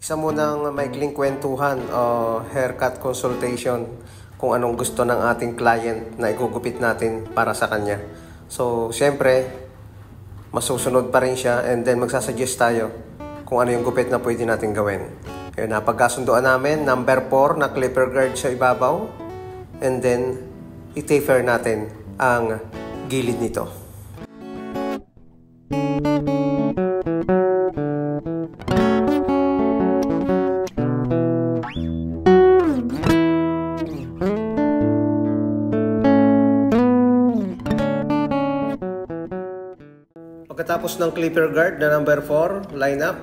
Isa munang maikling kwentuhan o haircut consultation kung anong gusto ng ating client na igugupit natin para sa kanya. So, syempre, masusunod pa rin siya and then magsasuggest tayo kung ano yung gupit na pwede natin gawin. Yun, napagkasunduan namin, number 4 na clipper guard sa ibabaw and then i-taper natin ang gilid nito. Pagkatapos ng clipper guard na number 4, line up,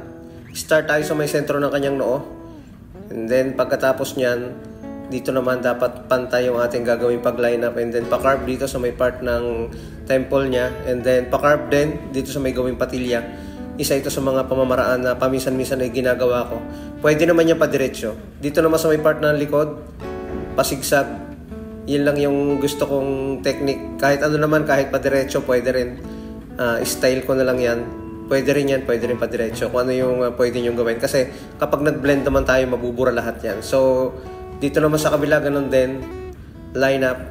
start tayo sa may sentro ng kanyang noo. And then pagkatapos niyan, dito naman dapat pantay yung ating gagawin pag line up and then pa-carve dito sa may part ng temple niya and then pa-carve din dito sa may gawing patilya. Isa ito sa mga pamamaraan na paminsan-minsan ay ginagawa ko. Pwede naman yan pa-diretso. Dito naman sa may part ng likod, pasigsag. Yun lang yung gusto kong technique. Kahit ano naman, kahit pa-diretso, pwede rin. Style ko na lang yan. Pwede rin yan, pwede rin pa-diretso. Kung ano yung pwede nyo gawin. Kasi kapag nag-blend naman tayo, mabubura lahat yan. So, dito naman sa kabila, ganun din. Line up.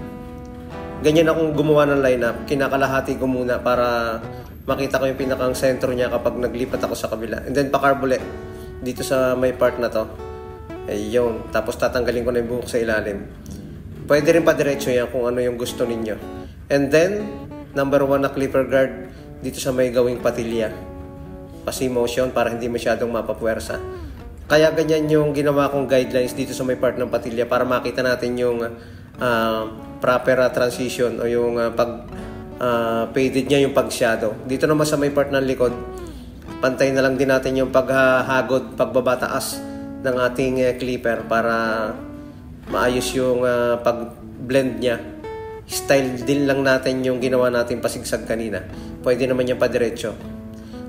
Ganyan akong gumawa ng line up. Kinakalahati ko muna para makita ko yung pinakang sentro niya kapag naglipat ako sa kabila. And then, pa-carve ulit. Dito sa may part na to. Ayun. Tapos tatanggalin ko na yung buhok sa ilalim. Pwede rin pa-diretso yan kung ano yung gusto ninyo. And then, number 1 na clipper guard dito sa may gawing patilya. Pasi-motion para hindi masyadong mapapuwersa. Kaya ganyan yung ginawa kong guidelines dito sa may part ng patilya para makita natin yung proper transition o yung faded niya yung pag-shadow. Dito naman sa may part ng likod, pantay na lang din natin yung paghagod, pagbabataas ng ating clipper para maayos yung pag-blend niya. Style din lang natin yung ginawa natin pasigsag kanina. Pwede naman yung padiretso.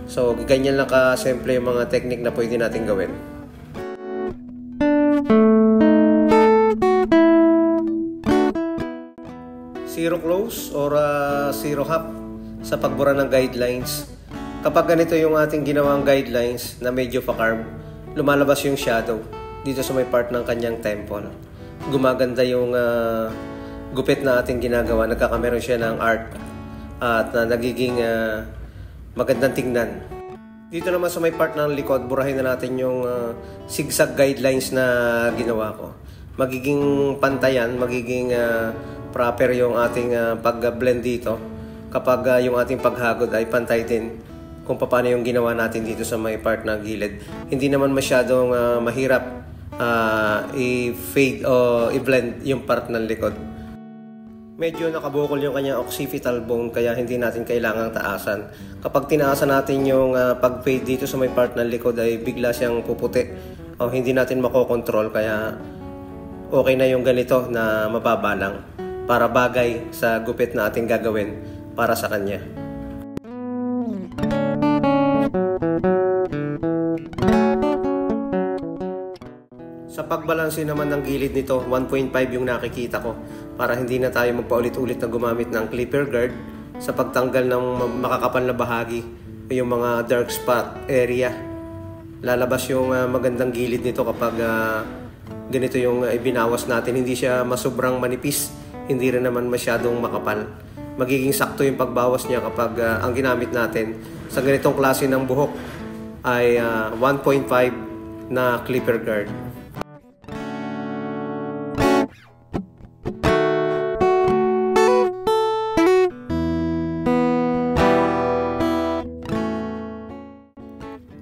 So, ganyan lang ka-simple yung mga technique na pwede natin gawin. Zero close or zero half sa pagbura ng guidelines. Kapag ganito yung ating ginawang guidelines na medyo pa-carve, lumalabas yung shadow dito sa may part ng kanyang temple. Gumaganda yung gupit na ating ginagawa, nagkakameron siya ng art at nagiging magandang tingnan. Dito naman sa may part ng likod, burahin na natin yung zigzag guidelines na ginawa ko. Magiging pantayan, magiging proper yung ating pag-blend dito kapag yung ating paghagod ay pantay din kung paano yung ginawa natin dito sa may part ng gilid. Hindi naman masyadong mahirap i-fade o i-blend yung part ng likod. Medyo nakabukol yung kanyang occipital bone kaya hindi natin kailangang taasan. Kapag tinaasan natin yung pag-fade dito sa may part ng likod ay bigla siyang puputi o hindi natin makokontrol kaya okay na yung ganito na mababa lang para bagay sa gupit na ating gagawin para sa kanya. Sa pagbalanse naman ng gilid nito, 1.5 yung nakikita ko para hindi na tayo magpaulit-ulit na gumamit ng clipper guard sa pagtanggal ng makakapal na bahagi o yung mga dark spot area. Lalabas yung magandang gilid nito kapag ganito yung ibinawas natin. Hindi siya masobrang manipis, hindi rin naman masyadong makapal. Magiging sakto yung pagbawas niya kapag ang ginamit natin sa ganitong klase ng buhok ay 1.5 na clipper guard.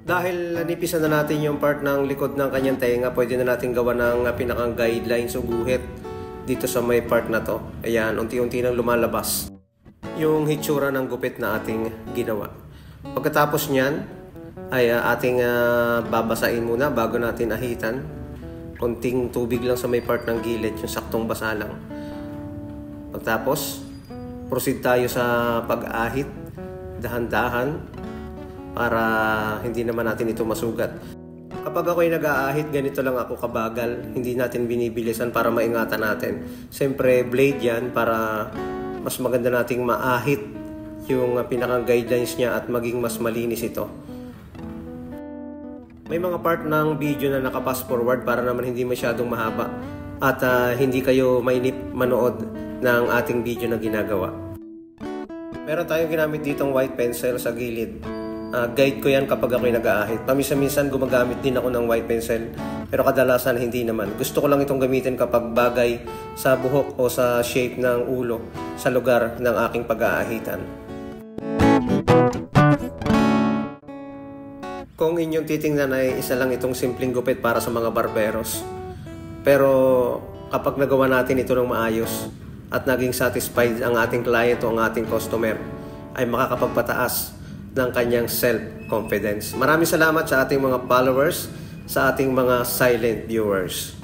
Dahil nanipisan na natin yung part ng likod ng kanyang tenga, pwede na natin gawa ng pinakang guidelines o guhit dito sa may part na to. Ayan, unti-unti nang lumalabas yung hitsura ng gupit na ating ginawa. Pagkatapos nyan, ay ating babasain muna bago natin ahitan. Konting tubig lang sa may part ng gilid, yung saktong basa lang. Pagkatapos, proceed tayo sa pag-ahit, dahan-dahan, para hindi naman natin ito masugat. Kapag ako'y nag-aahit, ganito lang ako kabagal. Hindi natin binibilisan para maingatan natin. Siyempre, blade yan para mas maganda nating maahit yung pinaka-guidelines niya at maging mas malinis ito. May mga part ng video na naka-fast forward para naman hindi masyadong mahaba at hindi kayo mainip manood ng ating video na ginagawa. Meron tayong ginamit ditong white pencil sa gilid. Guide ko yan kapag ako'y nag-aahit. Paminsan-minsan gumagamit din ako ng white pencil, pero kadalasan hindi naman. Gusto ko lang itong gamitin kapag bagay sa buhok o sa shape ng ulo sa lugar ng aking pag-aahitan. Kung inyong titingnan ay isa lang itong simpleng gupit para sa mga barberos. Pero kapag nagawa natin ito ng maayos at naging satisfied ang ating client o ang ating customer, ay makakapagpataas ng kanyang self-confidence. Maraming salamat sa ating mga followers, sa ating mga silent viewers.